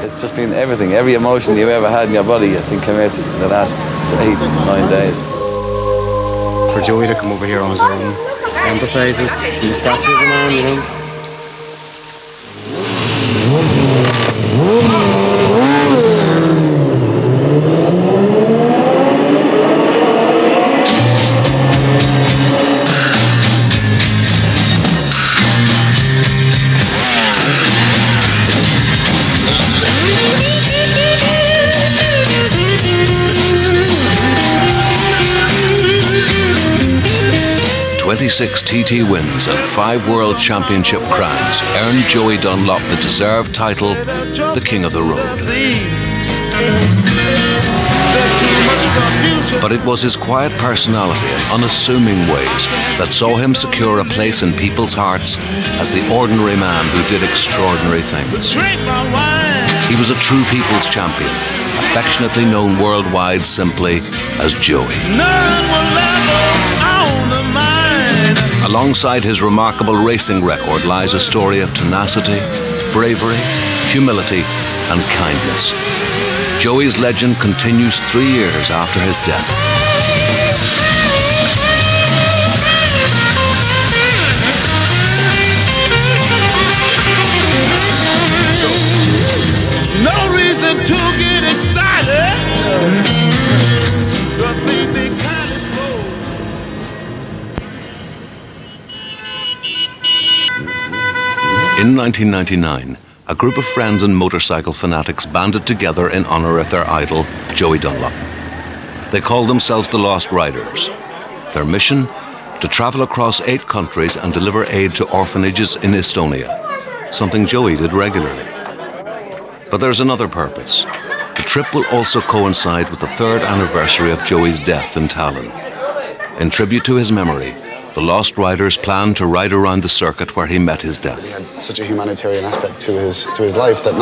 It's just been everything. Every emotion you've ever had in your body, I think, came out in the last 8-9 days. For Joey to come over here on his own emphasises the stature of the man, you know. 26 TT wins and 5 World Championship crowns earned Joey Dunlop the deserved title, the King of the Road. But it was his quiet personality and unassuming ways that saw him secure a place in people's hearts as the ordinary man who did extraordinary things. He was a true people's champion, affectionately known worldwide simply as Joey. Alongside his remarkable racing record lies a story of tenacity, bravery, humility, and kindness. Joey's legend continues 3 years after his death. No reason to get excited. In 1999, a group of friends and motorcycle fanatics banded together in honour of their idol, Joey Dunlop. They called themselves the Lost Riders. Their mission? To travel across 8 countries and deliver aid to orphanages in Estonia, something Joey did regularly. But there's another purpose. The trip will also coincide with the 3rd anniversary of Joey's death in Tallinn. In tribute to his memory, the Lost Riders planned to ride around the circuit where he met his death. He had such a humanitarian aspect to his life that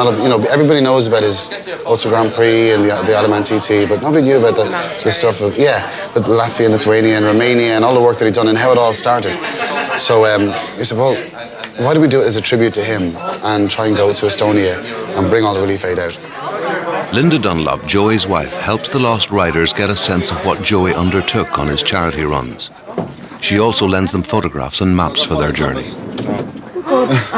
everybody knows about his Ulster Grand Prix and the Alaman TT, but nobody knew about the stuff of with Latvia, Lithuania, and Romania, and all the work that he'd done and how it all started. So he said, well, why don't we do it as a tribute to him and try and go to Estonia and bring all the relief aid out? Linda Dunlop, Joey's wife, helps the Lost Riders get a sense of what Joey undertook on his charity runs. She also lends them photographs and maps for their journey.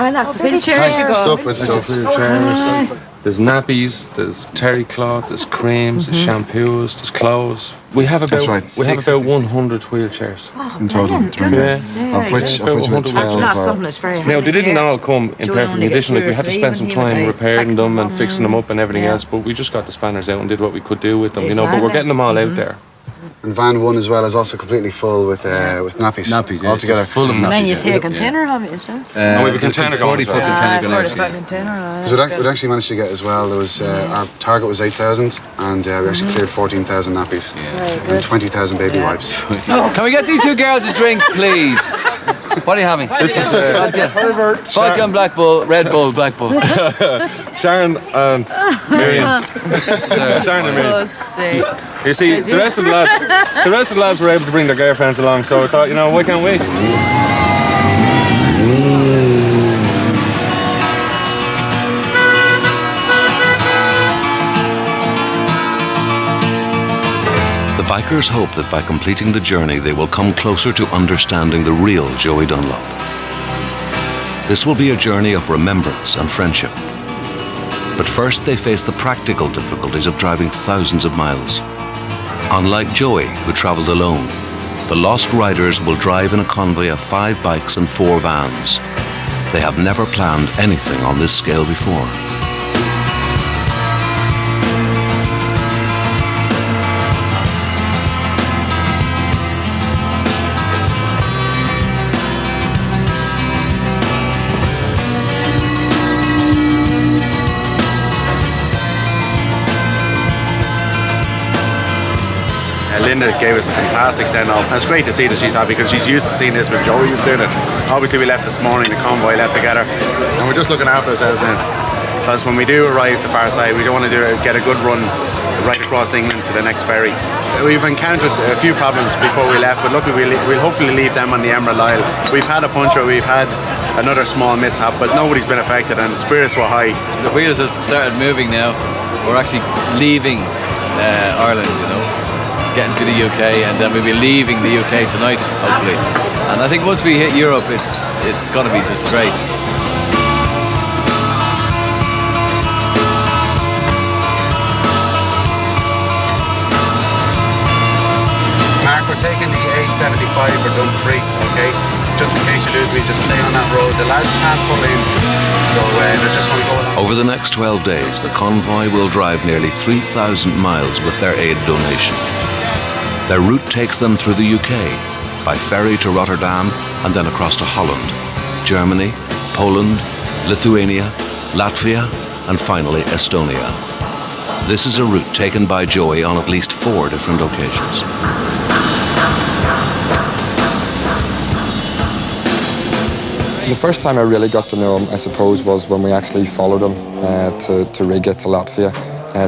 That's wheelchairs. Stuff with stuff. Wheelchairs. There's nappies, there's terry cloth, there's creams, there's shampoos, there's clothes. We have about 100 wheelchairs in total. Of which about 12 Now, they didn't all come in perfect condition. Like, we had to spend some time repairing them and fixing them up and everything else, but we just got the spanners out and did what we could do with them, but we're getting them all out there. And van 1 as well is also completely full with nappies. Nappies, all together. Full of nappies. Man, you see a container of it, so. And we have a container going. 40-foot container going out. So we'd actually managed to get as well. There was our target was 8,000, and we actually cleared 14,000 nappies and 20,000 baby wipes. Can we get these 2 girls a drink, please? What are you having? This is vodka and Black Bull, Red Bull, Black Bull. Sharon and Miriam. Sharon and Miriam. You see, the rest of the lads were able to bring their girlfriends along, so I thought, why can't we? The bikers hope that by completing the journey, they will come closer to understanding the real Joey Dunlop. This will be a journey of remembrance and friendship. But first, they face the practical difficulties of driving thousands of miles. Unlike Joey, who travelled alone, the Lost Riders will drive in a convoy of 5 bikes and 4 vans. They have never planned anything on this scale before. Linda gave us a fantastic send-off, and it's great to see that she's happy because she's used to seeing this when Joey was doing it. Obviously we left this morning, the convoy left together, and we're just looking after ourselves now, because when we do arrive the far side, we don't want to get a good run right across England to the next ferry. We've encountered a few problems before we left, but luckily we'll hopefully leave them on the Emerald Isle. We've had a puncture, we've had another small mishap, but nobody's been affected and spirits were high. The wheels have started moving now. We're actually leaving Ireland, you know, getting to the UK, and then we'll be leaving the UK tonight, hopefully. And I think once we hit Europe, it's going to be just great. Mark, we're taking the A75 for Dumfries, okay? Just in case you lose me, just stay on that road. The lads can't pull in, so they're just going to go along. Over the next 12 days, the convoy will drive nearly 3,000 miles with their aid donation. Their route takes them through the UK, by ferry to Rotterdam, and then across to Holland, Germany, Poland, Lithuania, Latvia, and finally Estonia. This is a route taken by Joey on at least 4 different occasions. The first time I really got to know him, I suppose, was when we actually followed him to Riga, to Latvia,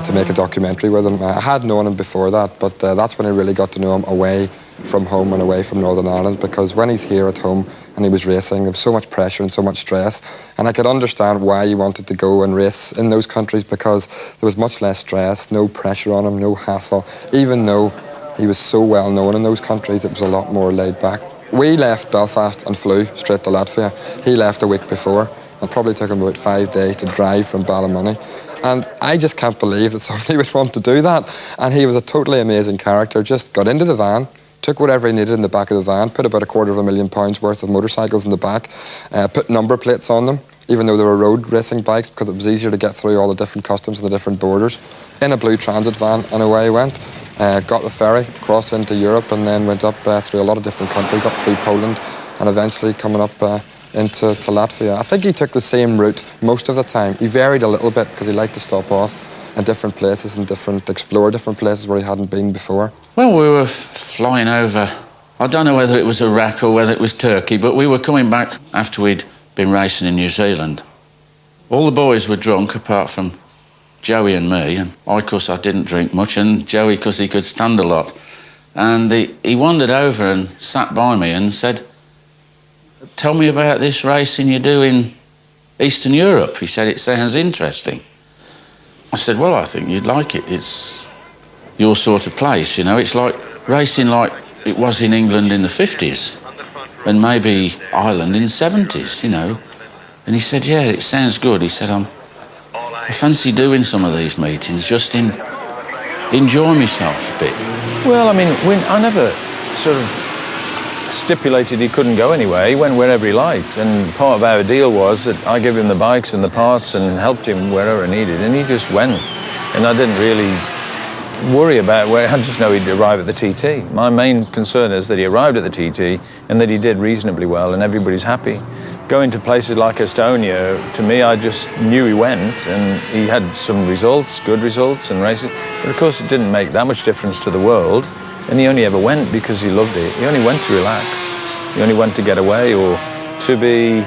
to make a documentary with him. I had known him before that, but that's when I really got to know him away from home and away from Northern Ireland, because when he's here at home and he was racing, there was so much pressure and so much stress, and I could understand why he wanted to go and race in those countries, because there was much less stress, no pressure on him, no hassle. Even though he was so well known in those countries, it was a lot more laid back. We left Belfast and flew straight to Latvia. He left a week before. It probably took him about 5 days to drive from Ballymoney. And I just can't believe that somebody would want to do that. And he was a totally amazing character. Just got into the van, took whatever he needed in the back of the van, put about £250,000 worth of motorcycles in the back, put number plates on them, even though they were road racing bikes, because it was easier to get through all the different customs and the different borders. In a blue transit van, and away he went. Got the ferry, crossed into Europe, and then went up through a lot of different countries, up through Poland, and eventually coming up into Latvia. I think he took the same route most of the time. He varied a little bit because he liked to stop off in different places and explore different places where he hadn't been before. Well, we were flying over, I don't know whether it was Iraq or whether it was Turkey, but we were coming back after we'd been racing in New Zealand. All the boys were drunk apart from Joey and me, and I, of course, I didn't drink much, and Joey, because he could stand a lot. And he wandered over and sat by me and said, "Tell me about this racing you do in Eastern Europe." He said, "It sounds interesting." I said, "Well, I think you'd like it. It's your sort of place, you know. It's like racing like it was in England in the 50s and maybe Ireland in the 70s, you know." And he said, "Yeah, it sounds good." He said, I fancy doing some of these meetings just to enjoy myself a bit. Well, I mean, I never sort of stipulated he couldn't go anywhere. He went wherever he liked, and part of our deal was that I gave him the bikes and the parts and helped him wherever needed, and he just went. And I didn't really worry about where. I just know he'd arrive at the TT. My main concern is that he arrived at the TT and that he did reasonably well and everybody's happy. Going to places like Estonia, to me, I just knew he went, and he had some results, good results and races. But of course, it didn't make that much difference to the world, and he only ever went because he loved it. He only went to relax. He only went to get away, or to be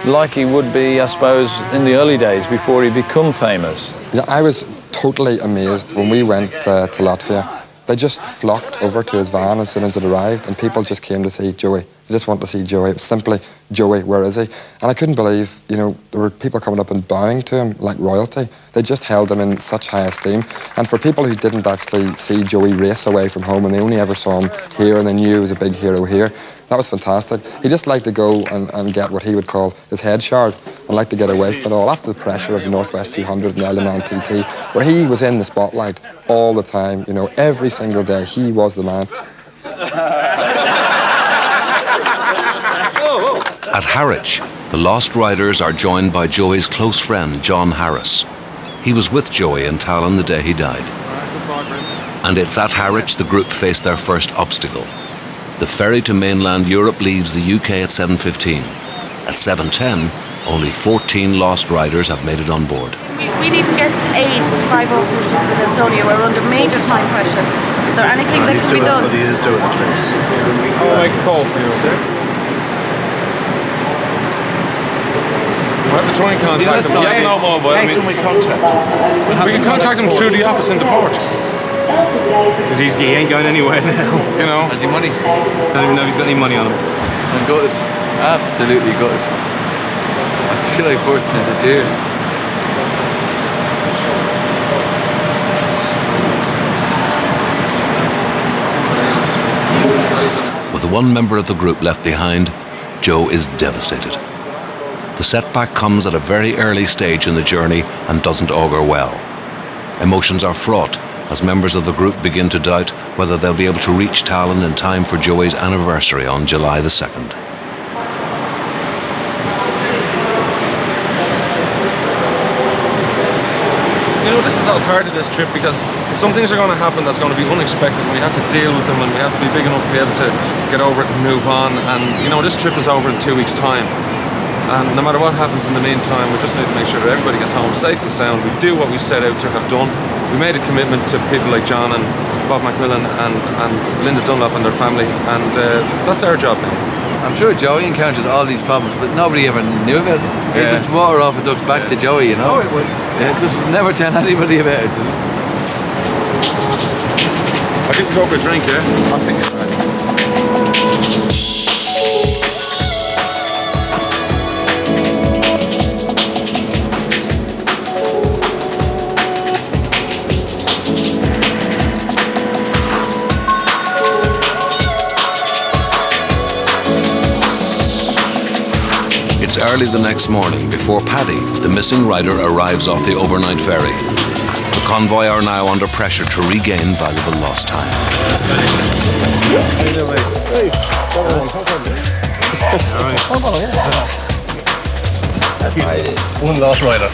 like he would be, I suppose, in the early days before he become famous. Yeah, I was totally amazed when we went to Latvia. They just flocked over to his van as soon as it arrived, and people just came to see Joey. They just wanted to see Joey. It was simply, "Joey, where is he?" And I couldn't believe, you know, there were people coming up and bowing to him like royalty. They just held him in such high esteem. And for people who didn't actually see Joey race away from home and they only ever saw him here and they knew he was a big hero here, that was fantastic. He just liked to go and get what he would call his head shard and like to get away from it all after the pressure of the Northwest 200 and the Isle of Man TT, where he was in the spotlight all the time, you know, every single day. He was the man. At Harwich, the Lost Riders are joined by Joey's close friend, John Harris. He was with Joey in Tallinn the day he died. And it's at Harwich the group faced their first obstacle. The ferry to mainland Europe leaves the UK at 7:15. At 7:10, only 14 Lost Riders have made it on board. We need to get aid to 5 orphanages in Estonia. We're under major time pressure. Is there anything that can be done? He is doing the trace. I'll make a call for you, okay? We'll have to try and contact him. He has no mobile. How can we contact him? We can contact him through the office in the port. Because he ain't going anywhere now. You know? Has he money? Don't even know if he's got any money on him. I'm gutted. Absolutely gutted. feel like bursting into tears. With one member of the group left behind, Joe is devastated. The setback comes at a very early stage in the journey and doesn't augur well. Emotions are fraught as members of the group begin to doubt whether they'll be able to reach Tallinn in time for Joey's anniversary on July the 2nd. You know, this is all part of this trip because some things are going to happen that's going to be unexpected. We have to deal with them and we have to be big enough to be able to get over it and move on. And, you know, this trip is over in 2 weeks' time. And no matter what happens in the meantime, we just need to make sure that everybody gets home safe and sound. We do what we set out to have done. We made a commitment to people like John and Bob Macmillan and Linda Dunlop and their family, and that's our job now. I'm sure Joey encountered all these problems, but nobody ever knew about it. Yeah. Just water off and ducks back to Joey, you know. Oh, it would. Yeah, just never tell anybody about it. You know? I think we go for a drink, yeah? I think it's ready. It's early the next morning before Paddy, the missing rider, arrives off the overnight ferry. The convoy are now under pressure to regain valuable lost time. One lost rider.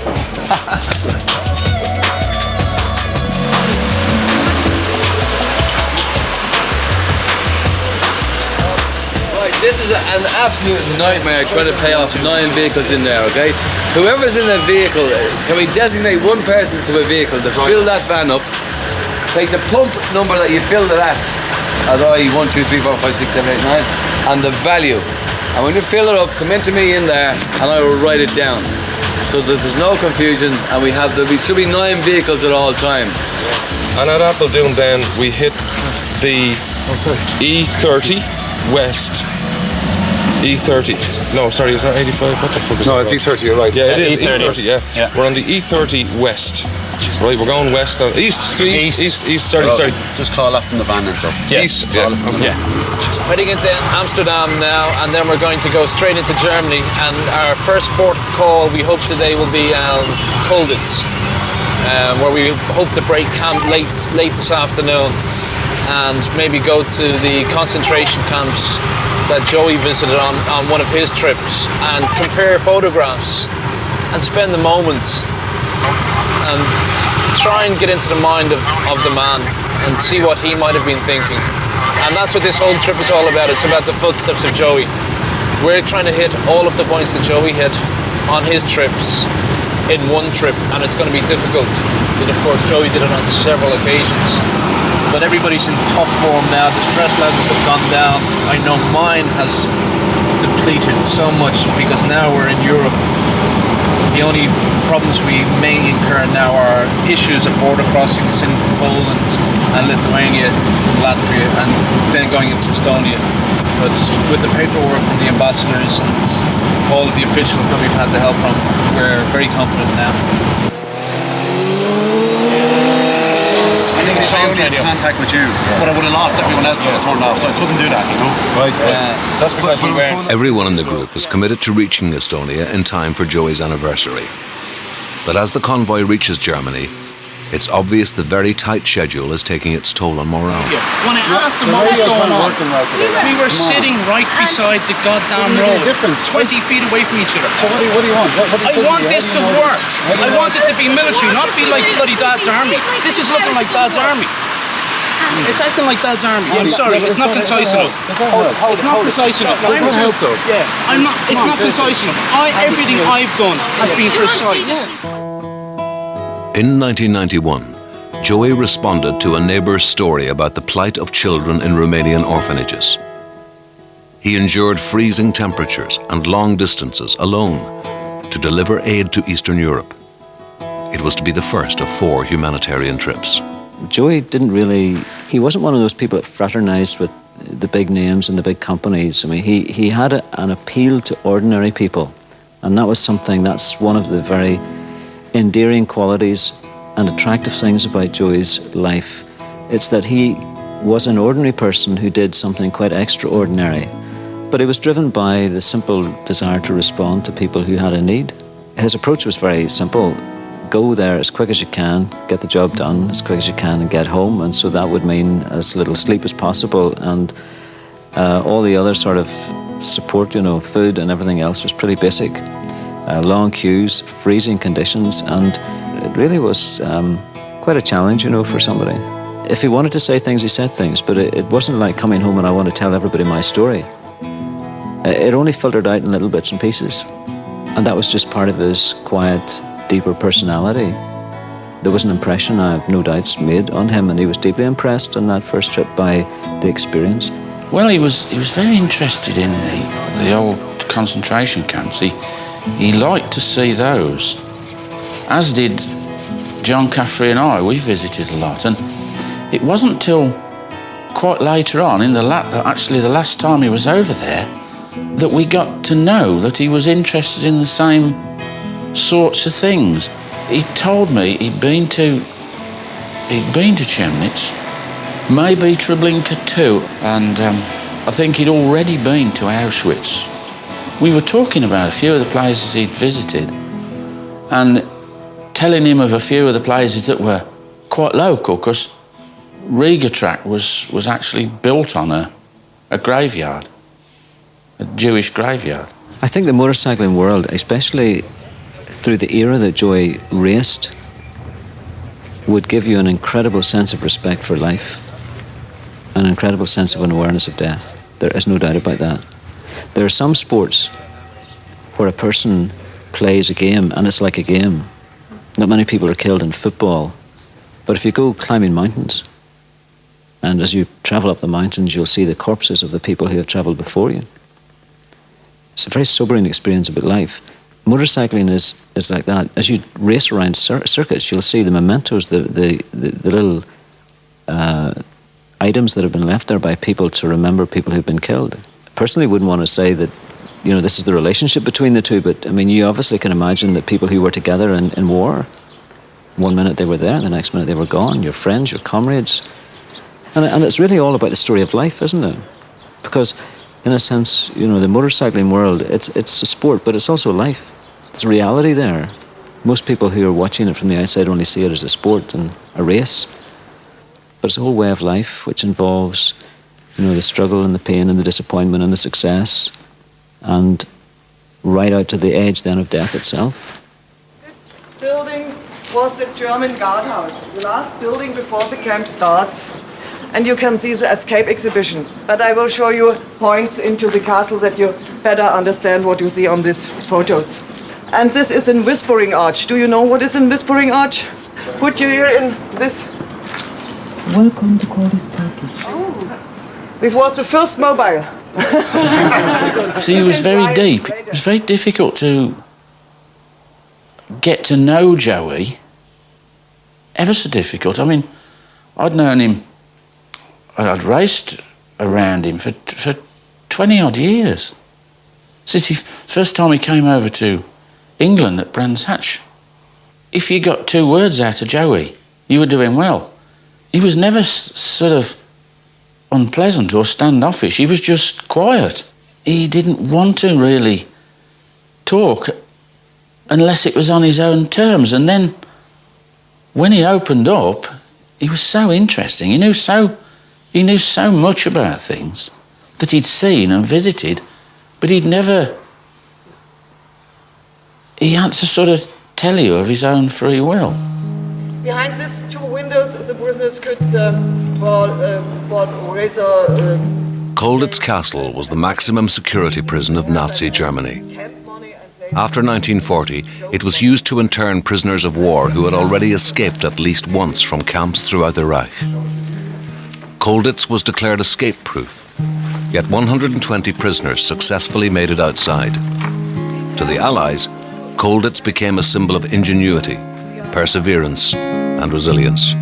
This is an absolute nightmare trying to pay off 9 vehicles in there, okay? Whoever's in that vehicle, can we designate one person to a vehicle to fill that van up, take the pump number that you filled it at, as I 1, 2, 3, 4, 5, 6, 7, 8, 9, and the value. And when you fill it up, come into me in there and I will write it down so that there's no confusion and we should be 9 vehicles at all times. And at Appledown then, we hit the E30 West. E30. No, sorry, is that 85? What the fuck is No, that? it's E30, you're right. Yeah, it is E30. E30, yeah. We're on the E30 West. Right, we're going west. East. Sorry. Just call up from the van and stuff. Yes. East. Yeah. Heading into Amsterdam now, and then we're going to go straight into Germany. And our first port call, we hope today, will be Colditz, where we hope to break camp late this afternoon, and maybe go to the concentration camps that Joey visited on one of his trips, and compare photographs and spend the moment and try and get into the mind of the man and see what he might have been thinking. And that's what this whole trip is all about. It's about the footsteps of Joey. We're trying to hit all of the points that Joey hit on his trips in one trip, and it's going to be difficult because, of course, Joey did it on several occasions. But everybody's in top form now. The stress levels have gone down. I know mine has depleted so much because now we're in Europe. The only problems we may incur now are issues of border crossings in Poland and Lithuania, Latvia, and then going into Estonia. But with the paperwork from the ambassadors and all of the officials that we've had the help from, we're very confident now. I think I only had contact with you, but I would have lost everyone else when I turned off, so I couldn't do that, you know? Right. That's because we weren't. Everyone in the group is committed to reaching Estonia in time for Joey's anniversary. But as the convoy reaches Germany, it's obvious the very tight schedule is taking its toll on morale. When I asked him what was going on, we were sitting right beside the goddamn road, 20 feet away from each other. So what do you want? I want this to work. I want it to be military, not be like bloody Dad's army. This is looking like Dad's army. It's acting like Dad's army. I'm sorry, it's not concise enough. It's not precise enough. Does that help though? I'm not. It's not concise enough. Everything I've done has been precise. In 1991, Joey responded to a neighbour's story about the plight of children in Romanian orphanages. He endured freezing temperatures and long distances alone to deliver aid to Eastern Europe. It was to be the first of 4 humanitarian trips. Joey he wasn't one of those people that fraternised with the big names and the big companies. I mean, he had an appeal to ordinary people And that was something, that's one of the very endearing qualities and attractive things about Joey's life. It's that he was an ordinary person who did something quite extraordinary, but he was driven by the simple desire to respond to people who had a need. His approach was very simple. Go there as quick as you can, get the job done as quick as you can and get home. And so that would mean as little sleep as possible, and all the other sort of support, food and everything else was pretty basic. Long queues, freezing conditions, and it really was quite a challenge, for somebody. If he wanted to say things, he said things, but it wasn't like coming home and I want to tell everybody my story. It only filtered out in little bits and pieces. And that was just part of his quiet, deeper personality. There was an impression, I have no doubts, made on him, and he was deeply impressed on that first trip by the experience. Well, he was very interested in the old concentration camps. He liked to see those, as did John Caffrey and I. We visited a lot, and it wasn't till quite later on, actually the last time he was over there, that we got to know that he was interested in the same sorts of things. He told me he'd been to Chemnitz, maybe Trebinka too, and I think he'd already been to Auschwitz. We were talking about a few of the places he'd visited and telling him of a few of the places that were quite local, because Riga track was actually built on a graveyard, a Jewish graveyard. I think the motorcycling world, especially through the era that Joey raced, would give you an incredible sense of respect for life, an incredible sense of an awareness of death. There is no doubt about that. There are some sports where a person plays a game and it's like a game. Not many people are killed in football, but if you go climbing mountains, and as you travel up the mountains, you'll see the corpses of the people who have travelled before you. It's a very sobering experience about life. Motorcycling is like that. As you race around circuits, you'll see the mementos, the little items that have been left there by people to remember people who've been killed. I personally wouldn't want to say that, this is the relationship between the two, but I mean, you obviously can imagine that people who were together in war, one minute they were there, the next minute they were gone, your friends, your comrades. And it's really all about the story of life, isn't it? Because in a sense, the motorcycling world, it's a sport, but it's also life. There's reality there. Most people who are watching it from the outside only see it as a sport and a race. But it's a whole way of life which involves, the struggle and the pain and the disappointment and the success, and right out to the edge then of death itself. This building was the German guardhouse, the last building before the camp starts. And you can see the escape exhibition. But I will show you points into the castle that you better understand what you see on these photos. And this is in Whispering Arch. Do you know what is in Whispering Arch? Put you here in this. Welcome to Colditz Castle. Oh. This was the first mobile. See, he was very deep. It was very difficult to get to know Joey. Ever so difficult. I mean, I'd known him, I'd raced around him for 20-odd years. Since the first time he came over to England at Brands Hatch. If you got 2 words out of Joey, you were doing well. He was never sort of unpleasant or standoffish. He was just quiet. He didn't want to really talk unless it was on his own terms. And then when he opened up, he was so interesting. He knew so much about things that he'd seen and visited, but he had to sort of tell you of his own free will. Behind these 2 windows, the prisoners could Colditz Castle was the maximum security prison of Nazi Germany. After 1940, it was used to intern prisoners of war who had already escaped at least once from camps throughout the Reich. Colditz was declared escape-proof, yet 120 prisoners successfully made it outside. To the Allies, Colditz became a symbol of ingenuity, perseverance, and resilience.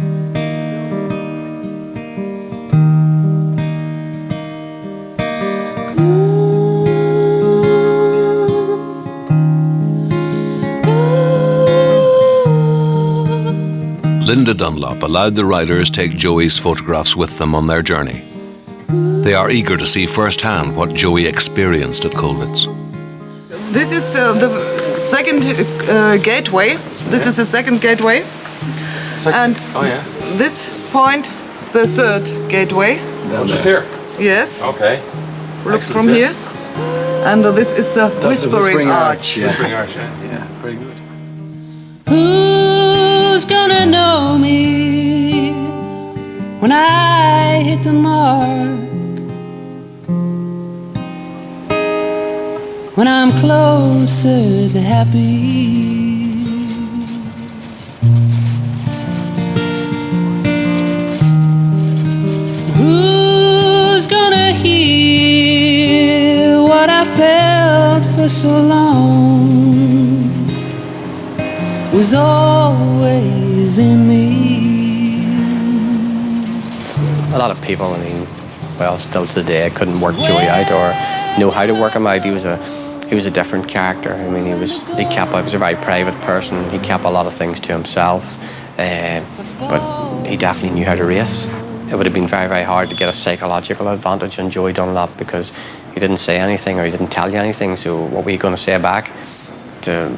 Linda Dunlop allowed the riders take Joey's photographs with them on their journey. They are eager to see firsthand what Joey experienced at Colditz. This is the second gateway. This is the second gateway. And this point, the third gateway. Just here? Yes. Okay. Look Excellent, from here. And this is the Whispering Arch. Whispering Arch, yeah. Very good. Who's gonna know me when I hit the mark? When I'm closer to happy? Who's gonna hear what I felt for so long was always in me? A lot of people, I mean, well, still today, couldn't work Joey out or know how to work him out. He was a different character. I mean, he was a very private person. He kept a lot of things to himself, but he definitely knew how to race. It would have been very, very hard to get a psychological advantage on Joey Dunlop because he didn't say anything or he didn't tell you anything. So what were you going to say back to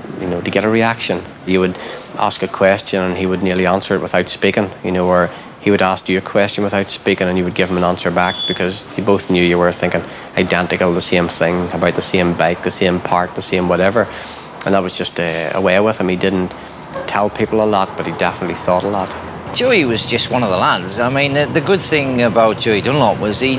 get a reaction? You would ask a question and he would nearly answer it without speaking, or he would ask you a question without speaking and you would give him an answer back because you both knew you were thinking identical, the same thing, about the same bike, the same part, the same whatever. And that was just a way with him. He didn't tell people a lot, but he definitely thought a lot. Joey was just one of the lads. I mean, the good thing about Joey Dunlop was he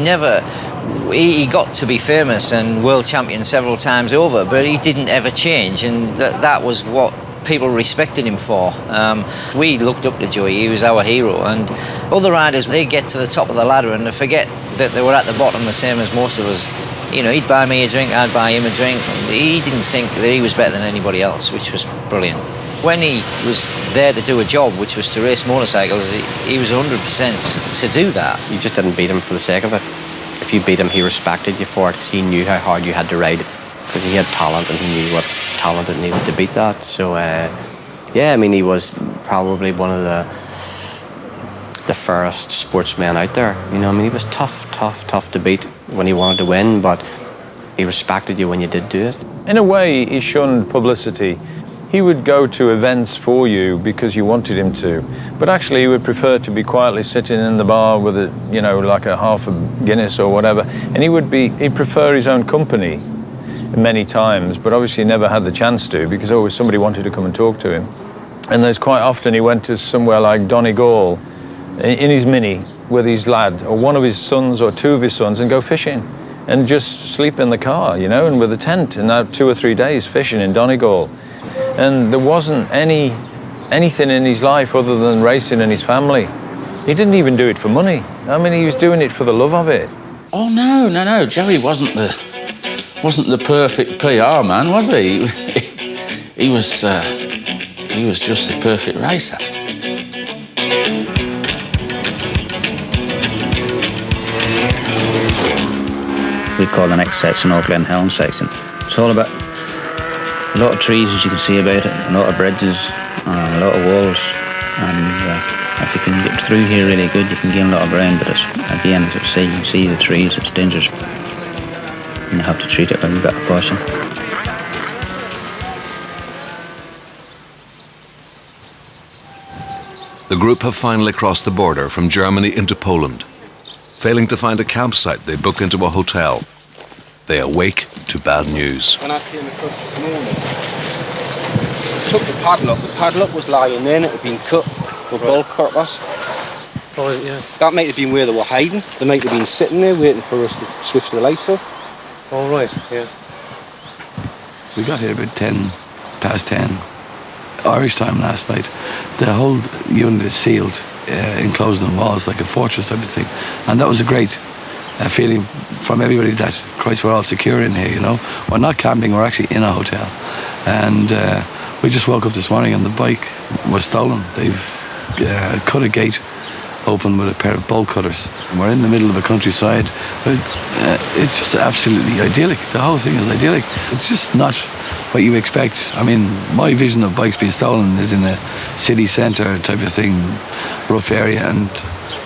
got to be famous and world champion several times over, but he didn't ever change, and that was what people respected him for. We looked up to Joey. He was our hero, and other riders, they get to the top of the ladder and they forget that they were at the bottom the same as most of us. He'd buy me a drink, I'd buy him a drink. He didn't think that he was better than anybody else, which was brilliant. When he was there to do a job, which was to race motorcycles, he was 100% to do that. You just didn't beat him for the sake of it. If you beat him, he respected you for it because he knew how hard you had to ride, because he had talent and he knew what talent it needed to beat that. So, yeah, I mean, he was probably one of the fairest sportsmen out there. I mean, he was tough to beat when he wanted to win, but he respected you when you did do it. In a way, he shunned publicity. He would go to events for you because you wanted him to, but actually he would prefer to be quietly sitting in the bar with like a half a Guinness or whatever, and he'd prefer his own company many times, but obviously never had the chance to because always somebody wanted to come and talk to him. And there's quite often he went to somewhere like Donegal in his Mini with his lad or one of his sons or two of his sons and go fishing and just sleep in the car, and with a tent, and now 2 or 3 days fishing in Donegal. And there wasn't anything in his life other than racing and his family. He didn't even do it for money. I mean, he was doing it for the love of it. Oh, no. Joey wasn't the perfect PR man, was he? He was just the perfect racer. We call the next section Old Glen Helm section. It's all about a lot of trees, as you can see about it, a lot of bridges, a lot of walls, and if you can get through here really good, you can gain a lot of ground, but again, as I say, you can see the trees, it's dangerous, and you have to treat it with a bit of caution. The group have finally crossed the border from Germany into Poland. Failing to find a campsite, they book into a hotel. They awake to bad news. When I came across this morning, I took the padlock. The padlock was lying there and it had been cut with bolt cutters. Right, yeah. That might have been where they were hiding. They might have been sitting there waiting for us to switch the lights off. All right, yeah. We got here about 10 Irish time last night. The whole unit is sealed, enclosed in walls like a fortress type of thing. And that was a great feeling from everybody that, Christ, we're all secure in here, We're not camping, we're actually in a hotel. And we just woke up this morning and the bike was stolen. They've cut a gate open with a pair of bolt cutters. We're in the middle of a countryside, but it's just absolutely idyllic. The whole thing is idyllic. It's just not what you expect. I mean, my vision of bikes being stolen is in a city centre type of thing, rough area, and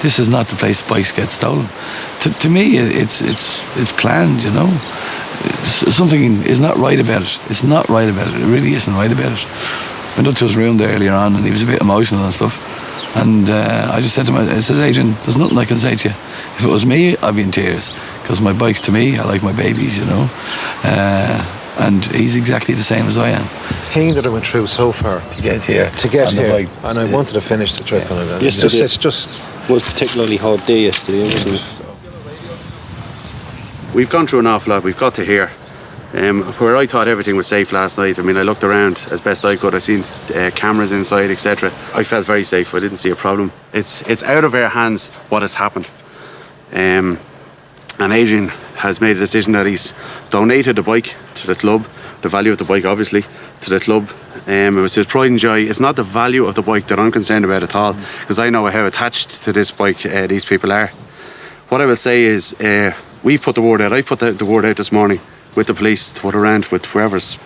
this is not the place bikes get stolen. To me, it's planned, you know. Something is not right about it. It's not right about it. It really isn't right about it. I went up to his room there earlier on, and he was a bit emotional and stuff. And I just said to him, I said, Adrian, there's nothing I can say to you. If it was me, I'd be in tears. Because my bike's to me, I like my babies, you know. And he's exactly the same as I am. Pain that I went through so far to get here, on the bike. And I wanted to finish the trip on it. It's just was particularly hard day yesterday, wasn't it? We've gone through an awful lot. We've got to here. Where I thought everything was safe last night, I mean, I looked around as best I could. I seen cameras inside, etc. I felt very safe. I didn't see a problem. It's out of our hands what has happened. And Adrian has made a decision that he's donated the bike to the club, the value of the bike obviously, to the club. It was his pride and joy. It's not the value of the bike that I'm concerned about at all, because I know how attached to this bike these people are. What I will say is we've put the word out. I've put the word out this morning with the police to put around with whoever's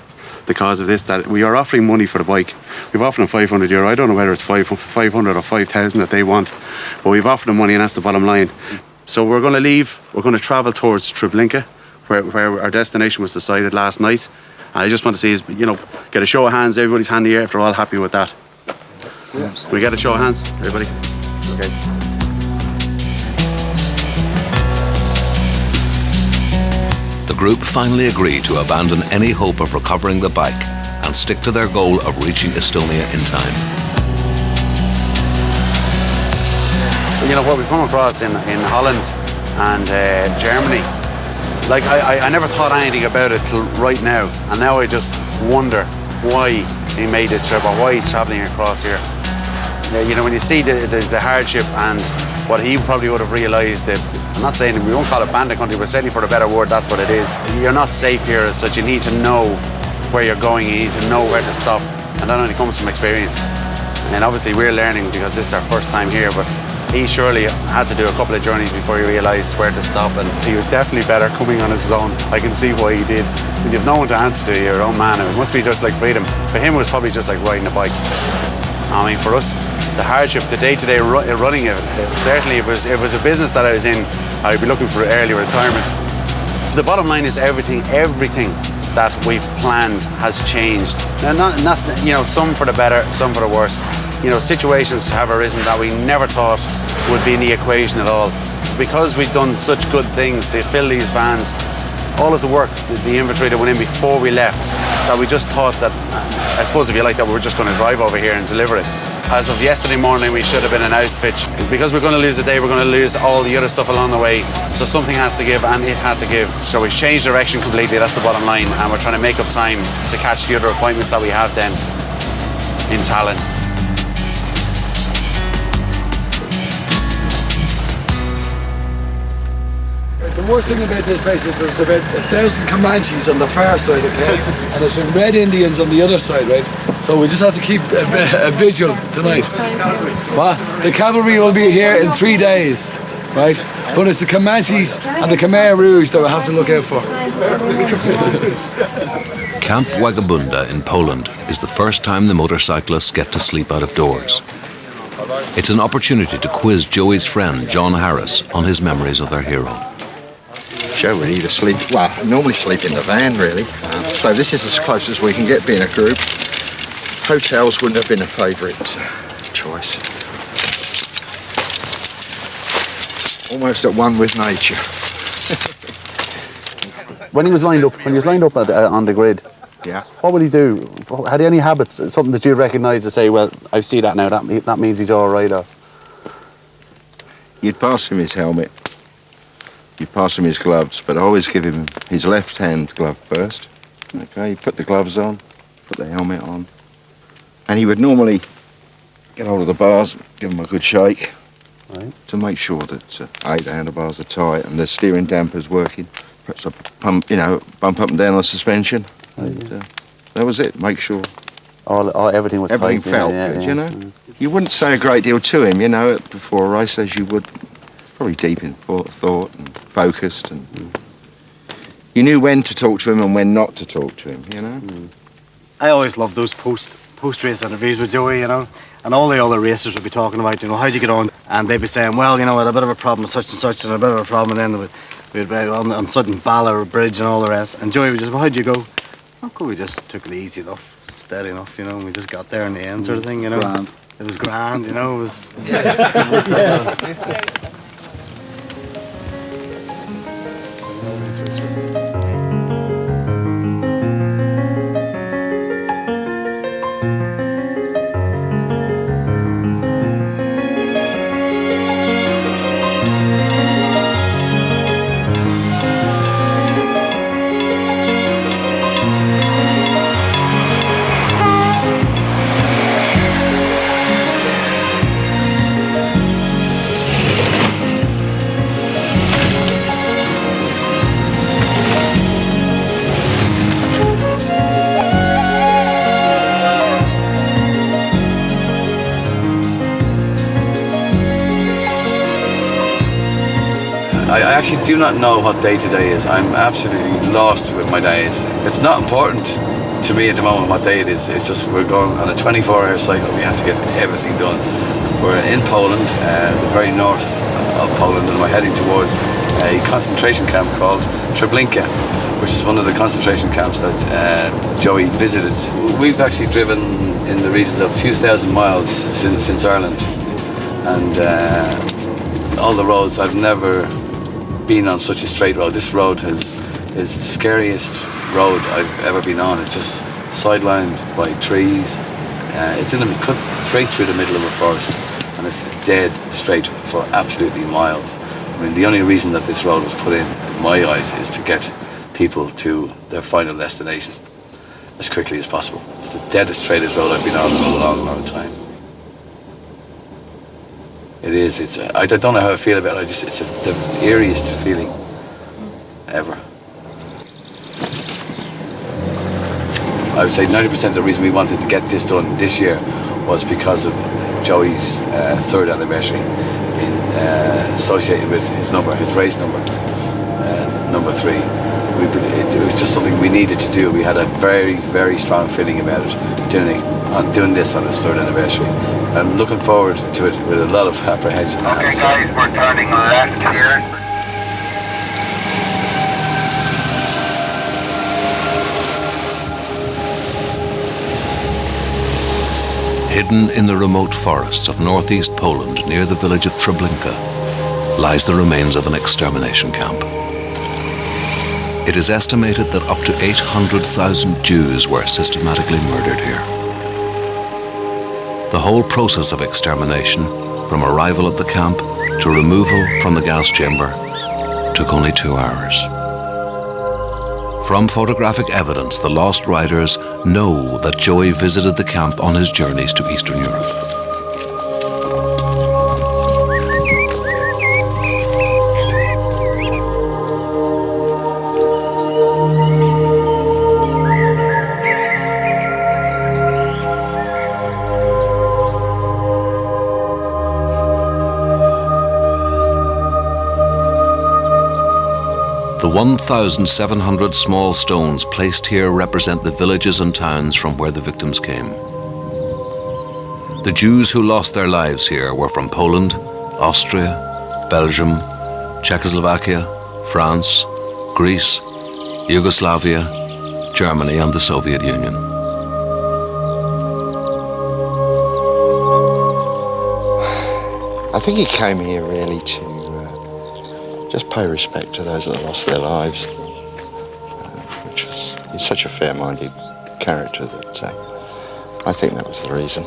the cause of this, that we are offering money for the bike. We've offered them €500. I don't know whether it's 500 or 5,000 that they want, but we've offered them money, and that's the bottom line. So we're going to leave. We're going to travel towards Trzebinka, where our destination was decided last night. And I just want to see, get a show of hands. Everybody's hand in the air if they're all happy with that. Yes. We get a show of hands, everybody. Okay. The group finally agreed to abandon any hope of recovering the bike and stick to their goal of reaching Estonia in time. What we've come across in Holland and Germany, like I never thought anything about it till right now, and now I just wonder why he made this trip or why he's travelling across here. When you see the hardship and what he probably would have realised, that I'm not saying we won't call it bandit country, but certainly for a better word, that's what it is. You're not safe here as such. You need to know where you're going. You need to know where to stop, and that only comes from experience. And obviously we're learning because this is our first time here, but he surely had to do a couple of journeys before he realised where to stop, and he was definitely better coming on his own. I can see why he did. When you've no one to answer to, your own man, it must be just like freedom. For him, it was probably just like riding a bike. I mean, for us, the hardship, the day-to-day running it, certainly it was a business that I was in. I'd be looking for early retirement. The bottom line is everything that we've planned has changed. And that's, some for the better, some for the worse. Situations have arisen that we never thought would be in the equation at all. Because we've done such good things to fill these vans, all of the work, the inventory that went in before we left, that we just thought that, I suppose if you like, that we were just going to drive over here and deliver it. As of yesterday morning, we should have been in Auschwitz. Because we're going to lose a day, we're going to lose all the other stuff along the way. So something has to give, and it had to give. So we've changed direction completely, that's the bottom line. And we're trying to make up time to catch the other appointments that we have then in Tallinn. The worst thing about this place is there's about 1,000 Comanches on the far side, okay? And there's some Red Indians on the other side, right? So we just have to keep a vigil tonight. What? The cavalry will be here in 3 days, right? But it's the Comanches and the Khmer Rouge that we have to look out for. Camp Wagabunda in Poland is the first time the motorcyclists get to sleep out of doors. It's an opportunity to quiz Joey's friend John Harris on his memories of their hero. Joe would either sleep, well, normally sleep in the van really, so this is as close as we can get being a group. Hotels wouldn't have been a favourite choice. Almost at one with nature. When he was lined up on the grid, yeah, what would he do? Had he any habits? Something that you'd recognise to say, well, I see that now, that means he's all right, or? You'd pass him his helmet. You'd pass him his gloves, but I always give him his left-hand glove first. Okay, put the gloves on, put the helmet on. And he would normally get hold of the bars, give them a good shake, right, to make sure that the handlebars are tight and the steering damper's working. Perhaps a pump, bump up and down on the suspension. And, that was it, make sure. Everything was everything tight. felt good, You wouldn't say a great deal to him, before a race, as you would probably deep in thought and focused, and you knew when to talk to him and when not to talk to him, I always love those post-race interviews with Joey, you know, and all the other racers would be talking about, you know, how'd you get on? And they'd be saying, well, you know, I had a bit of a problem with such and such, and a bit of a problem, and then we'd be on sudden Bala Bridge and all the rest. And Joey would just, well, how'd you go? Okay, we just took it easy enough, steady enough, you know, and we just got there in the end, sort of thing, you know. Grand. It was grand, you know, it was... I actually do not know what day today is. I'm absolutely lost with my days. It's not important to me at the moment what day it is. It's just we're going on a 24-hour cycle. We have to get everything done. We're in Poland, the very north of Poland, and we're heading towards a concentration camp called Trzebinka, which is one of the concentration camps that Joey visited. We've actually driven in the region of 2,000 miles since Ireland, and all the roads, I've never been on such a straight road. This road is the scariest road I've ever been on. It's just sidelined by trees. It's cut straight through the middle of a forest, and it's dead straight for absolutely miles. I mean, the only reason that this road was put in my eyes, is to get people to their final destination as quickly as possible. It's the deadest, straightest road I've been on in a long, long time. It is. I don't know how I feel about it. It's the eeriest feeling ever. I would say 90% of the reason we wanted to get this done this year was because of Joey's third anniversary, being associated with his number, his race number, number 3. It was just something we needed to do. We had a very, very strong feeling about it, doing this on his third anniversary. I'm looking forward to it with a lot of apprehension. Okay, guys, we're turning left here. Hidden in the remote forests of northeast Poland near the village of Trzebinka lies the remains of an extermination camp. It is estimated that up to 800,000 Jews were systematically murdered here. The whole process of extermination, from arrival at the camp to removal from the gas chamber, took only 2 hours. From photographic evidence, the lost riders know that Joey visited the camp on his journeys to Eastern Europe. The 1,700 small stones placed here represent the villages and towns from where the victims came. The Jews who lost their lives here were from Poland, Austria, Belgium, Czechoslovakia, France, Greece, Yugoslavia, Germany and the Soviet Union. I think he came here really to just pay respect to those that lost their lives, which was, he's such a fair-minded character that I think that was the reason.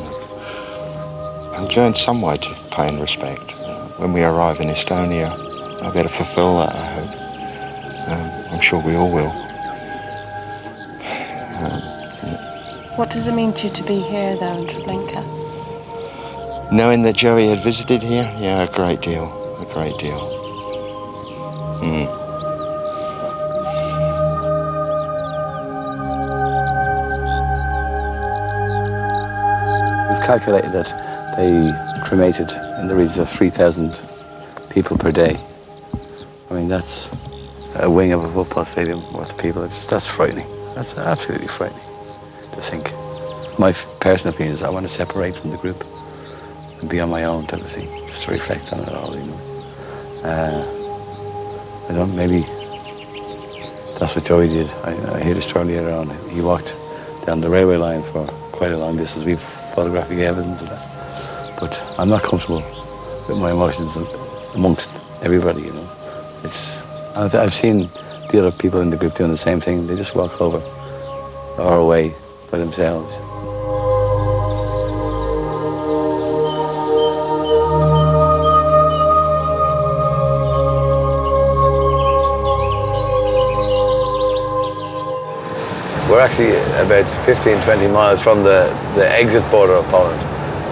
I'm going some way to paying respect. When we arrive in Estonia, I'll be able to fulfil that, I hope. I'm sure we all will. What does it mean to you to be here, though, in Trzebinka? Knowing that Joey had visited here, yeah, a great deal, a great deal. We've calculated that they cremated in the region of 3,000 people per day. I mean, that's a wing of a football stadium worth of people. That's frightening. That's absolutely frightening. To think my personal opinion is I want to separate from the group and be on my own type of thing, just to reflect on it all, you know. I don't, maybe that's what Joey did. I heard a story earlier on. He walked down the railway line for quite a long distance. We've photographic evidence of that. But I'm not comfortable with my emotions amongst everybody, you know. I've seen the other people in the group doing the same thing. They just walk over or away by themselves. We're actually about 15, 20 miles from the exit border of Poland,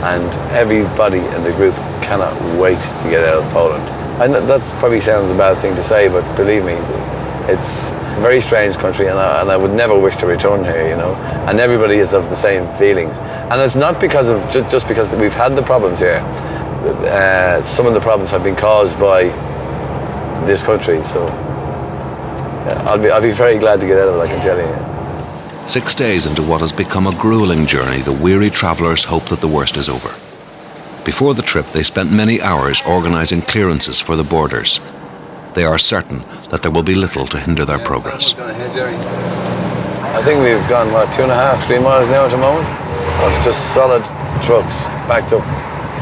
and everybody in the group cannot wait to get out of Poland. And that probably sounds a bad thing to say, but believe me, it's a very strange country, and I would never wish to return here, you know. And everybody is of the same feelings. And it's not because of just because we've had the problems here. Some of the problems have been caused by this country, so yeah, I'll be very glad to get out of it, I can tell you. 6 days into what has become a grueling journey, the weary travellers hope that the worst is over. Before the trip, they spent many hours organising clearances for the borders. They are certain that there will be little to hinder their progress. I think we've gone, 2.5, 3 miles now at the moment, of just solid trucks backed up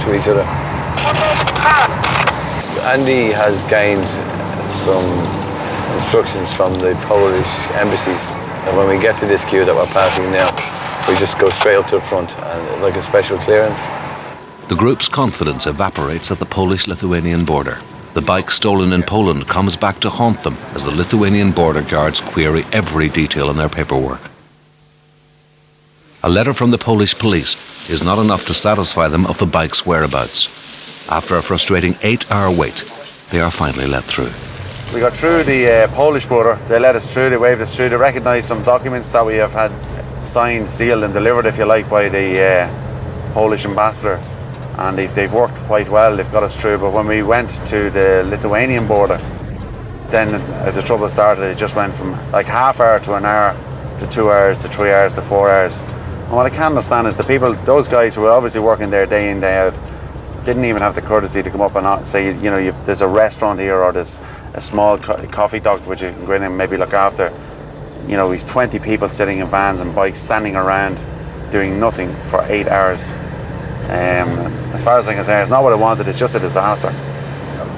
to each other. Andy has gained some instructions from the Polish embassies. And when we get to this queue that we're passing now, we just go straight up to the front, and like a special clearance. The group's confidence evaporates at the Polish-Lithuanian border. The bike stolen in Poland comes back to haunt them as the Lithuanian border guards query every detail in their paperwork. A letter from the Polish police is not enough to satisfy them of the bike's whereabouts. After a frustrating 8-hour wait, they are finally let through. We got through the Polish border. They let us through, they waved us through. They recognised some documents that we have had signed, sealed and delivered, if you like, by the Polish ambassador. And they've worked quite well, they've got us through. But when we went to the Lithuanian border, then the trouble started. It just went from like half hour to an hour to 2 hours to 3 hours to 4 hours. And what I can't understand is the people, those guys who were obviously working there day in, day out, didn't even have the courtesy to come up and say, you know, there's a restaurant here, or there's a small coffee dock which you can go in and maybe look after. You know, we've 20 people sitting in vans and bikes standing around doing nothing for 8 hours. As far as I can say, it's not what I wanted, it's just a disaster.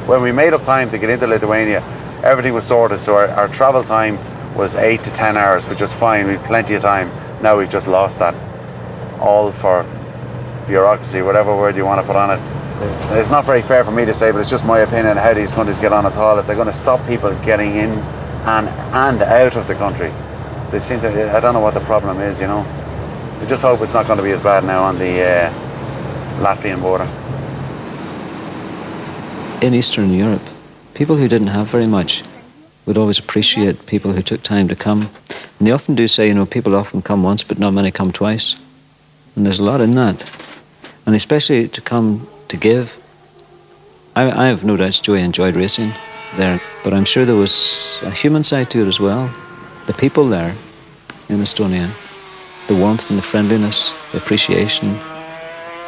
When we made up time to get into Lithuania, everything was sorted, so our travel time was 8 to 10 hours, which was fine, we had plenty of time. Now we've just lost that. All for bureaucracy, whatever word you want to put on it. It's not very fair for me to say, but it's just my opinion on how these countries get on at all. If they're going to stop people getting in and out of the country, they seem to, I don't know what the problem is, you know. We just hope it's not going to be as bad now on the Latvian border. In Eastern Europe, people who didn't have very much would always appreciate people who took time to come. And they often do say, you know, people often come once, but not many come twice. And there's a lot in that. And especially to come to give. I have no doubt Joey enjoyed racing there, but I'm sure there was a human side to it as well. The people there in Estonia, the warmth and the friendliness, the appreciation.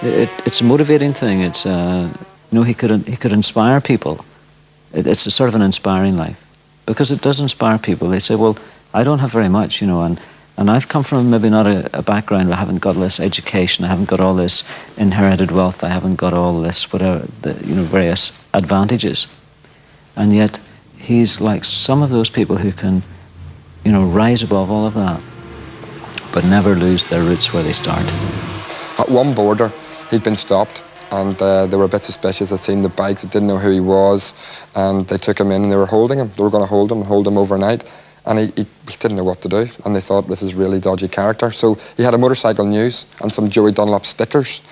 It's a motivating thing. It's you know, he could inspire people. It's a sort of an inspiring life, because it does inspire people. They say, well, I don't have very much, you know, and I've come from maybe not a background where I haven't got this education, I haven't got all this inherited wealth, I haven't got all this whatever, you know, various advantages, and yet he's like some of those people who can, you know, rise above all of that, but never lose their roots where they start. At one border, he'd been stopped, and they were a bit suspicious. They'd seen the bikes, they didn't know who he was, and they took him in and they were holding him. They were going to hold him overnight, and he didn't know what to do, and they thought, this is really dodgy character. So he had a motorcycle news and some Joey Dunlop stickers.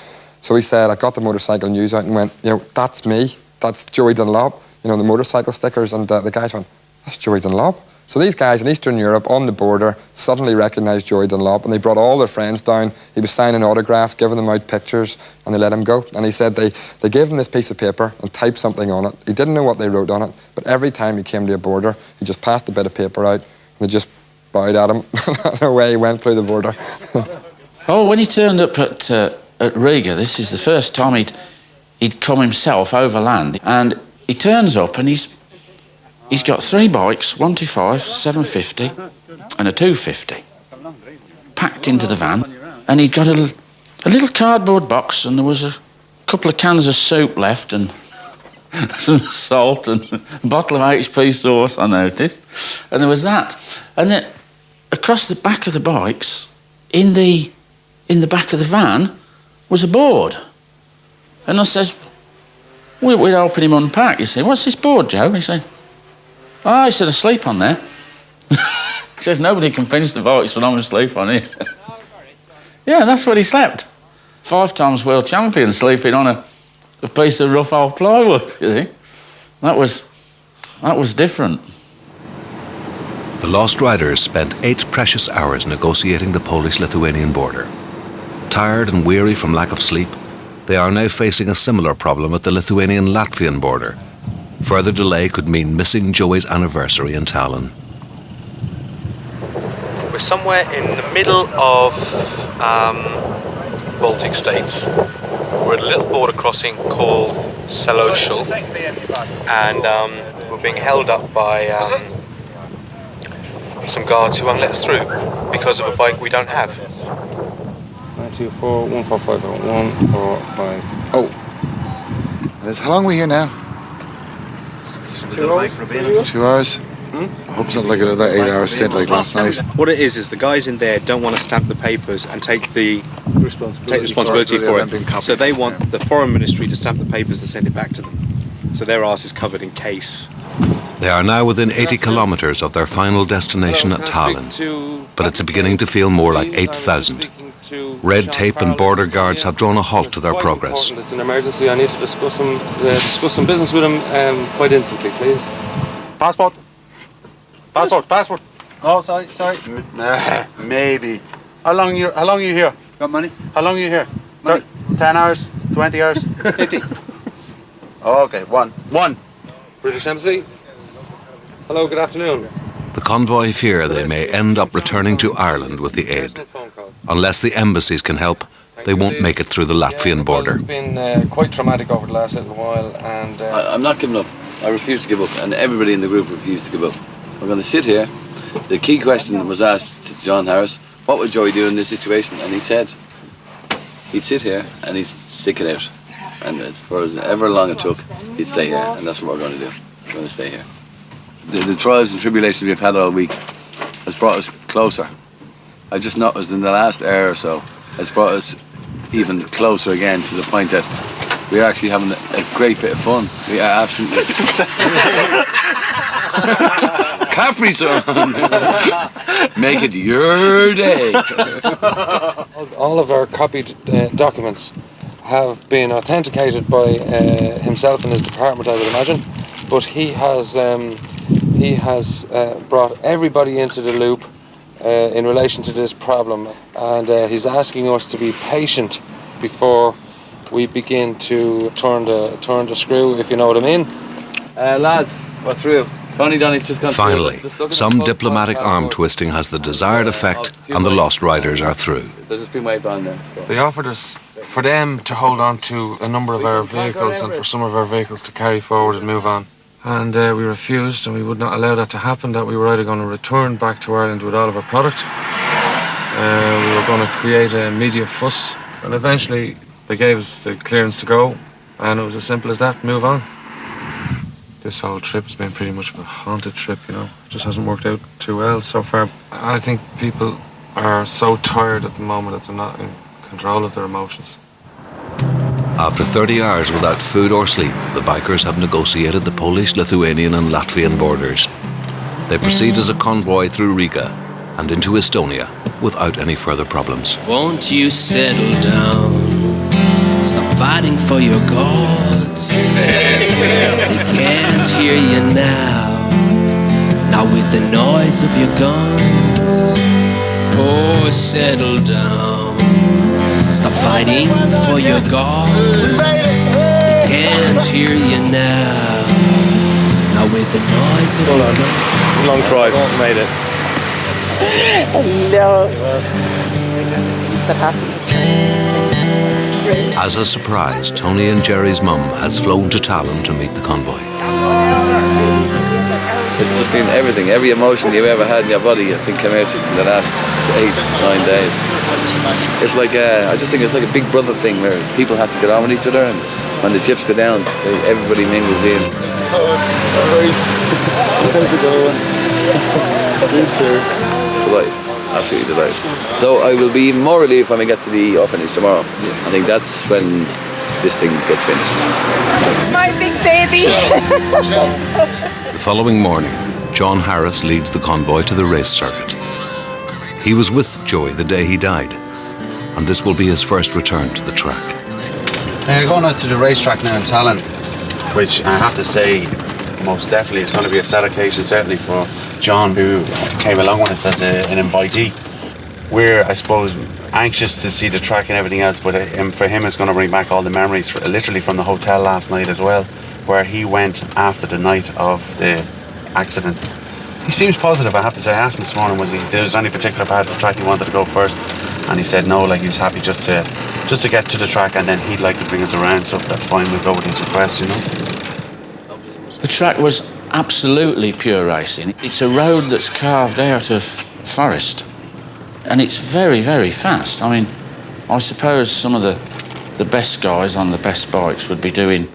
So he said, I got the motorcycle news out and went, you know, that's me, that's Joey Dunlop, you know, the motorcycle stickers, and the guys went, that's Joey Dunlop. So these guys in Eastern Europe on the border suddenly recognised Joey Dunlop, and they brought all their friends down. He was signing autographs, giving them out pictures, and they let him go. And he said they gave him this piece of paper and typed something on it. He didn't know what they wrote on it, but every time he came to a border, he just passed a bit of paper out, and they just bowed at him, and away he went through the border. Oh, when he turned up at Riga, this is the first time he'd come himself overland, and he turns up and he's got 3 bikes, 125, 750 and a 250, packed into the van, and he'd got a little cardboard box, and there was a couple of cans of soup left and some salt and a bottle of HP sauce, I noticed, and there was that. And then across the back of the bikes, in the back of the van, was a board. And I says, we're helping him unpack. You say, what's this board, Joe? And he said, he said, asleep on there. He says, nobody can finish the bikes when I'm asleep on here. Yeah, that's where he slept. 5 times world champion sleeping on a piece of rough old plywood, you think? That was different. The Lost Riders spent 8 precious hours negotiating the Polish-Lithuanian border. Tired and weary from lack of sleep, they are now facing a similar problem at the Lithuanian-Latvian border. Further delay could mean missing Joey's anniversary in Tallinn. We're somewhere in the middle of Baltic states. We're at a little border crossing called Saloshul, and we're being held up by some guards who won't let us through because of a bike we don't have. 924 145 145. Oh, Liz, how long are we here now? 2 hours. 2 hours? I hope it's not like another 8-hour stint like last night. What it is the guys in there don't want to stamp the papers and take responsibility for it. So they want the foreign ministry to stamp the papers and send it back to them. So their arse is covered in case. They are now within 80 kilometres of their final destination at Tallinn, but it's beginning to feel more like 8,000. Red tape and border guards have drawn a halt to their progress. It's an emergency. I need to discuss some business with him quite instantly, please. Passport. Oh, sorry. Maybe. How long are you here? Got money? How long are you here? 10 hours? 20 hours? 50? Okay, one. British Embassy. Hello, good afternoon. The convoy fear they may end up returning to Ireland with the aid. Unless the embassies can help, they won't make it through the Latvian border. It's been quite traumatic over the last little while, and I'm not giving up. I refuse to give up, and everybody in the group refused to give up. We're going to sit here. The key question was asked to John Harris, what would Joey do in this situation? And he said he'd sit here and he'd stick it out. And for however long it took, he'd stay here, and that's what we're going to do. We're going to stay here. The trials and tribulations we've had all week has brought us closer. I just noticed in the last hour or so, it's brought us even closer again to the point that we're actually having a great bit of fun. We are absolutely... Capri Sun! Make it your day! all of our copied documents have been authenticated by himself and his department, I would imagine, but he has brought everybody into the loop in relation to this problem, and he's asking us to be patient before we begin to turn the screw, if you know what I mean. Lads, we're through. Finally, some diplomatic arm twisting has the desired effect, and the Lost Riders are through. They've just been waved on there. They offered us for them to hold on to a number of our vehicles and for some of our vehicles to carry forward and move on. And we refused, and we would not allow that to happen, that we were either going to return back to Ireland with all of our product. We were going to create a media fuss, and eventually they gave us the clearance to go, and it was as simple as that, move on. This whole trip has been pretty much a haunted trip, you know. It just hasn't worked out too well so far. I think people are so tired at the moment that they're not in control of their emotions. After 30 hours without food or sleep, the bikers have negotiated the Polish, Lithuanian and Latvian borders. They proceed as a convoy through Riga and into Estonia without any further problems. Won't you settle down? Stop fighting for your gods. They can't hear you now, not with the noise of your guns. Oh, settle down. Stop fighting for your gods. They can't hear you now, not with the noise of your guns. Long drive, made it. No. He's not happy. As a surprise, Tony and Jerry's mum has flown to Tallinn to meet the convoy. It's just been everything, every emotion you've ever had in your body, I think, came out in the last 8-9 days. It's like, I just think it's like a big brother thing where people have to get on with each other, and when the chips go down, everybody mingles in. Alright, how's it going? You too. Delight, absolutely delight. Though I will be even more relieved when we get to the orphanage tomorrow. I think that's when this thing gets finished. My big baby! The following morning, John Harris leads the convoy to the race circuit. He was with Joey the day he died, and this will be his first return to the track. We're going out to the racetrack now in Tallinn, which I have to say most definitely is going to be a sad occasion, certainly for John, who came along with us as an invitee. We're, I suppose, anxious to see the track and everything else, but for him it's going to bring back all the memories, literally from the hotel last night as well, where he went after the night of the accident. He seems positive, I have to say. I asked him this morning, there was any particular part of the track he wanted to go first, and he said no, like he was happy just to get to the track, and then he'd like to bring us around, so that's fine, we'll go with his request, you know. The track was absolutely pure racing. It's a road that's carved out of forest, and it's very, very fast. I mean, I suppose some of the best guys on the best bikes would be doing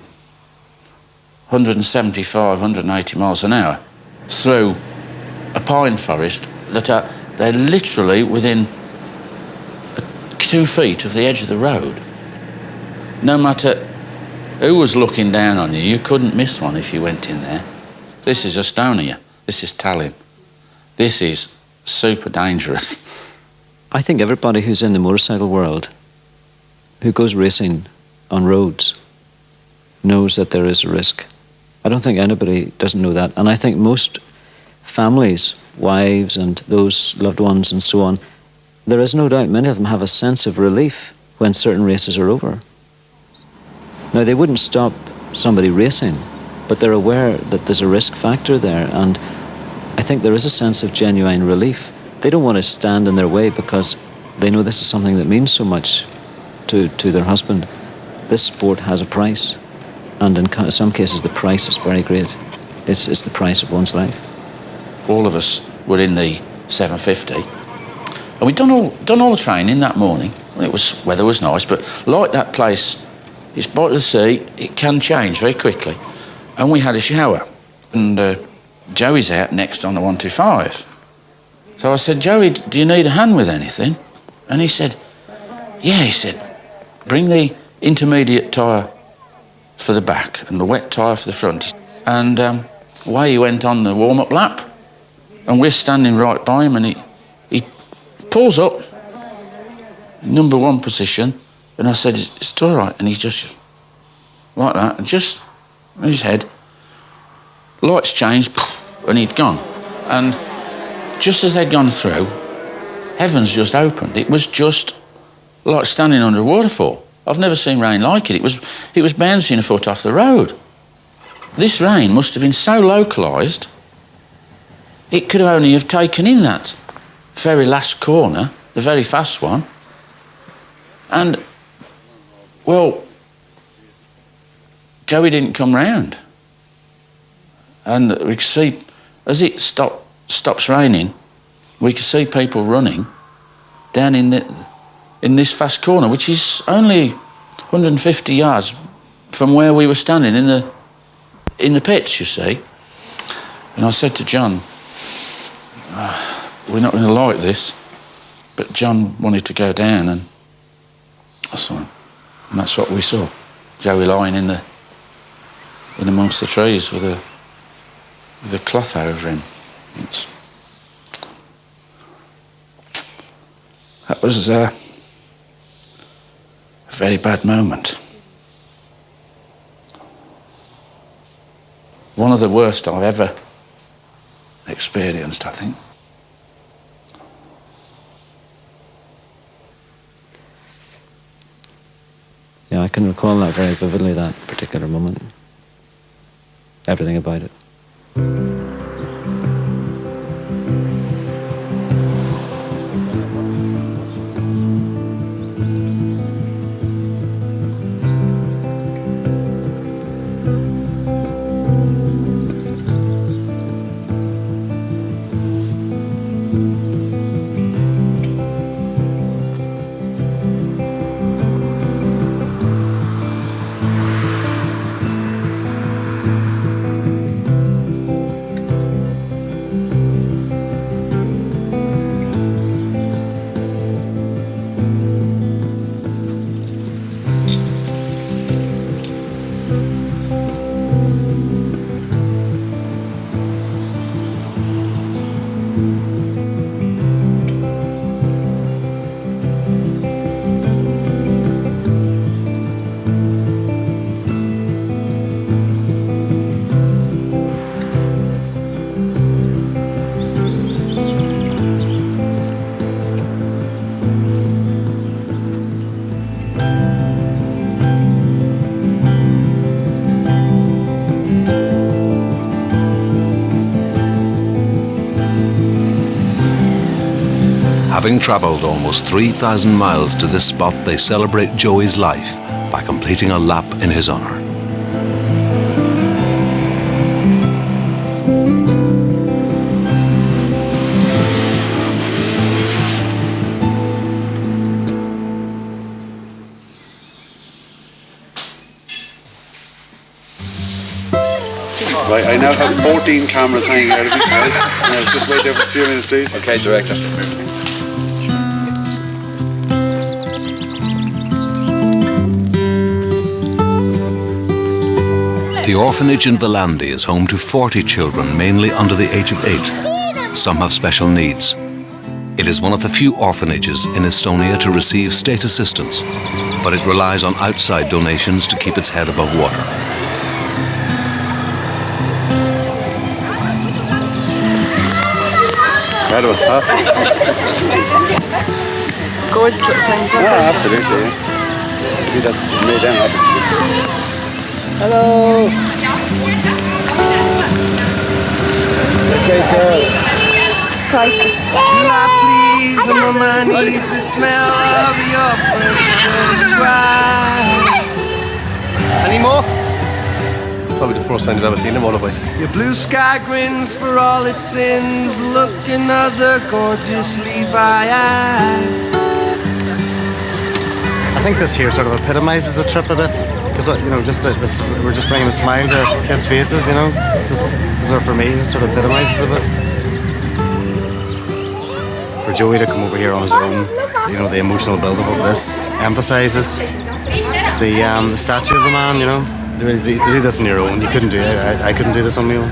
175, 180 miles an hour through a pine forest they're literally within 2 feet of the edge of the road. No matter who was looking down on you, you couldn't miss one if you went in there. This is Estonia. This is Tallinn. This is super dangerous. I think everybody who's in the motorcycle world, who goes racing on roads, knows that there is a risk. I don't think anybody doesn't know that. And I think most families, wives and those loved ones and so on, there is no doubt many of them have a sense of relief when certain races are over. Now, they wouldn't stop somebody racing, but they're aware that there's a risk factor there, and I think there is a sense of genuine relief. They don't want to stand in their way because they know this is something that means so much to their husband. This sport has a price, and in some cases the price is very great. It's the price of one's life. All of us were in the 750, and we'd done all the training that morning. Weather was nice, but like that place, it's by the sea, it can change very quickly. And we had a shower, and Joey's out next on the 125. So I said, Joey, do you need a hand with anything? And he said, yeah, he said, bring the intermediate tyre for the back and the wet tyre for the front. And away he went on the warm-up lap, and we're standing right by him, and he pulls up, number 1 position, and I said, it's all right. And he just, like that, and just in his head, lights changed, and he'd gone. And just as they'd gone through, heavens just opened. It was just like standing under a waterfall. I've never seen rain like it. It was bouncing a foot off the road. This rain must have been so localised, it could only have taken in that very last corner, the very fast one. And, well, Joey didn't come round. And we could see, as it stops raining, we could see people running down in this fast corner, which is only 150 yards from where we were standing in the pits, you see. And I said to John, we're not going to like this, but John wanted to go down, and I saw him, and that's what we saw. Joey lying in amongst the trees with a cloth over him. That was a very bad moment. One of the worst I've ever experienced, I think. Yeah, I can recall that very vividly, that particular moment. Everything about it. Having travelled almost 3,000 miles to this spot, they celebrate Joey's life by completing a lap in his honour. Right, I now have 14 cameras hanging out of each head. Now, just wait there for a few minutes, please. Okay, director. The orphanage in Valandi is home to 40 children, mainly under the age of 8. Some have special needs. It is one of the few orphanages in Estonia to receive state assistance, but it relies on outside donations to keep its head above water. Huh? Gorgeous little things, aren't they? Yeah, absolutely. Yeah. See, that's made them happy. Hello. Okay, girl. Priceless. Please, I'm on my knees to smell of your fresh grass. Any more? Probably the first time you've ever seen them all the way. Your blue sky grins for all its sins. Look another gorgeous Levi eyes. I think this here sort of epitomises the trip a bit, because you know, just this, we're just bringing a smile to kids' faces. You know, this is for me. It sort of epitomises a bit. For Joey to come over here on his own, you know, the emotional build-up of this emphasises the statue of the man. You know. To do this on your own, you couldn't do it. I couldn't do this on my own.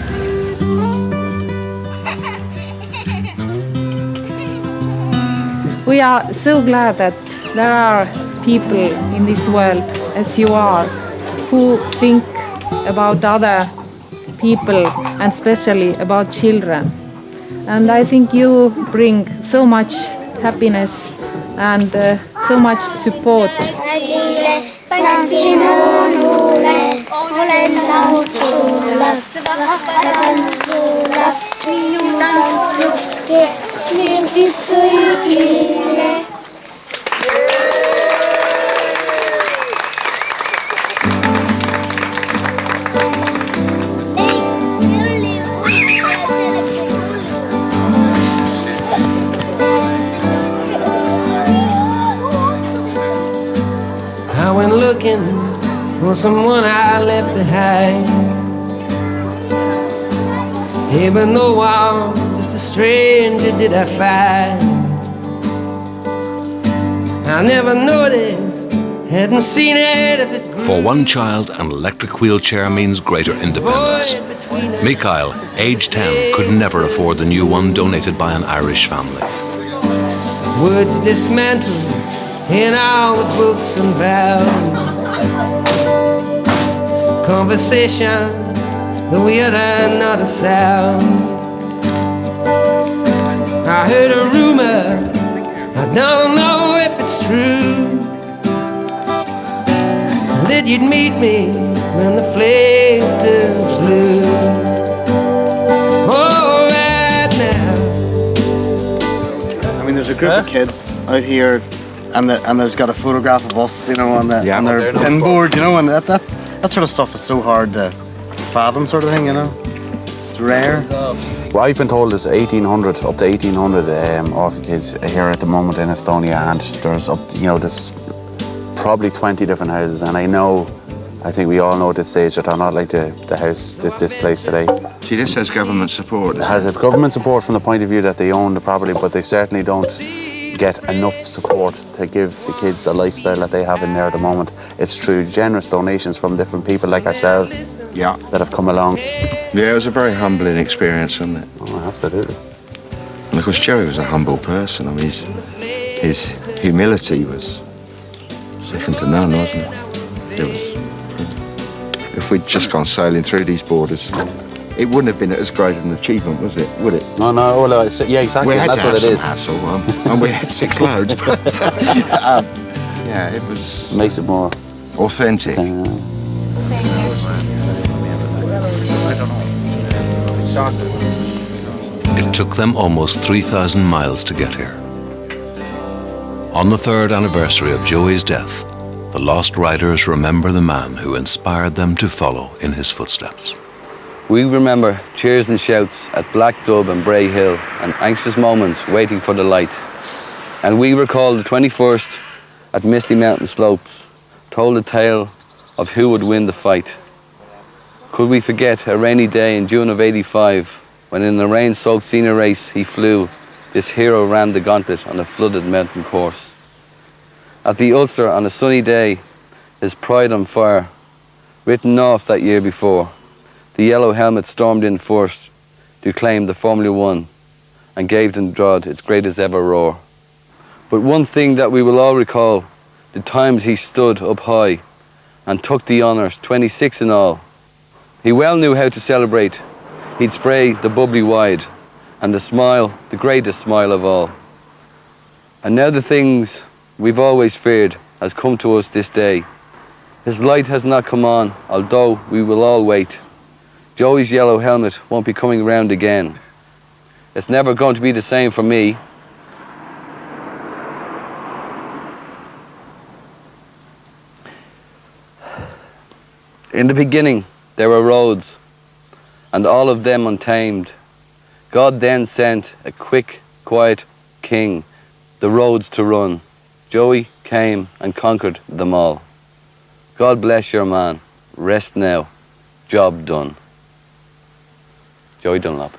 We are so glad that there are people in this world, as you are, who think about other people and especially about children. And I think you bring so much happiness and so much support. I went looking for someone I left behind. Hey, but no one, just a stranger did I find. I never noticed, hadn't seen it as it grew. For one child, an electric wheelchair means greater independence. Mikhail, age 10, could never afford the new one donated by an Irish family. Words dismantled in all the books and vows. Conversation, though we utter not a sound. I heard a rumor, I don't know if it's true, that you'd meet me when the flame turns blue. Oh, right now. I mean, there's a group of kids out here, and there's got a photograph of us, you know, on their pin board, you know, and That sort of stuff is so hard to fathom, sort of thing, you know. It's rare. What I've been told is 1,800, up to 1,800 orphanages here at the moment in Estonia, and there's there's probably 20 different houses, and I think we all know at this stage that they're not like the house, this place today. See, this has government support. It has a government support from the point of view that they own the property, but they certainly don't get enough support to give the kids the lifestyle that they have in there at the moment. It's through generous donations from different people like ourselves that have come along. Yeah, it was a very humbling experience, wasn't it? Oh, absolutely. And of course, Joey was a humble person. I mean, his humility was second to none, wasn't it? It was. If we'd just gone sailing through these borders, it wouldn't have been as great an achievement, was it? Would it? No, well, yeah, exactly. We had That's to have what it is. some hassle, and we had 6 loads, but yeah, it was. It makes it more authentic. It took them almost 3,000 miles to get here. On the 3rd anniversary of Joey's death, the Lost Riders remember the man who inspired them to follow in his footsteps. We remember cheers and shouts at Black Dub and Bray Hill and anxious moments waiting for the light. And we recall the 21st at Misty Mountain Slopes, told a tale of who would win the fight. Could we forget a rainy day in June of '85 when in the rain-soaked senior race he flew, this hero ran the gauntlet on a flooded mountain course. At the Ulster on a sunny day, his pride on fire, written off that year before, the yellow helmet stormed in first to claim the Formula 1 and gave Dundrod its greatest ever roar. But one thing that we will all recall, the times he stood up high and took the honours, 26 in all. He well knew how to celebrate. He'd spray the bubbly wide and the smile, the greatest smile of all. And now the things we've always feared has come to us this day. His light has not come on, although we will all wait. Joey's yellow helmet won't be coming round again. It's never going to be the same for me. In the beginning, there were roads, and all of them untamed. God then sent a quick, quiet king, the roads to run. Joey came and conquered them all. God bless your man. Rest now. Job done. Joey Dunlop.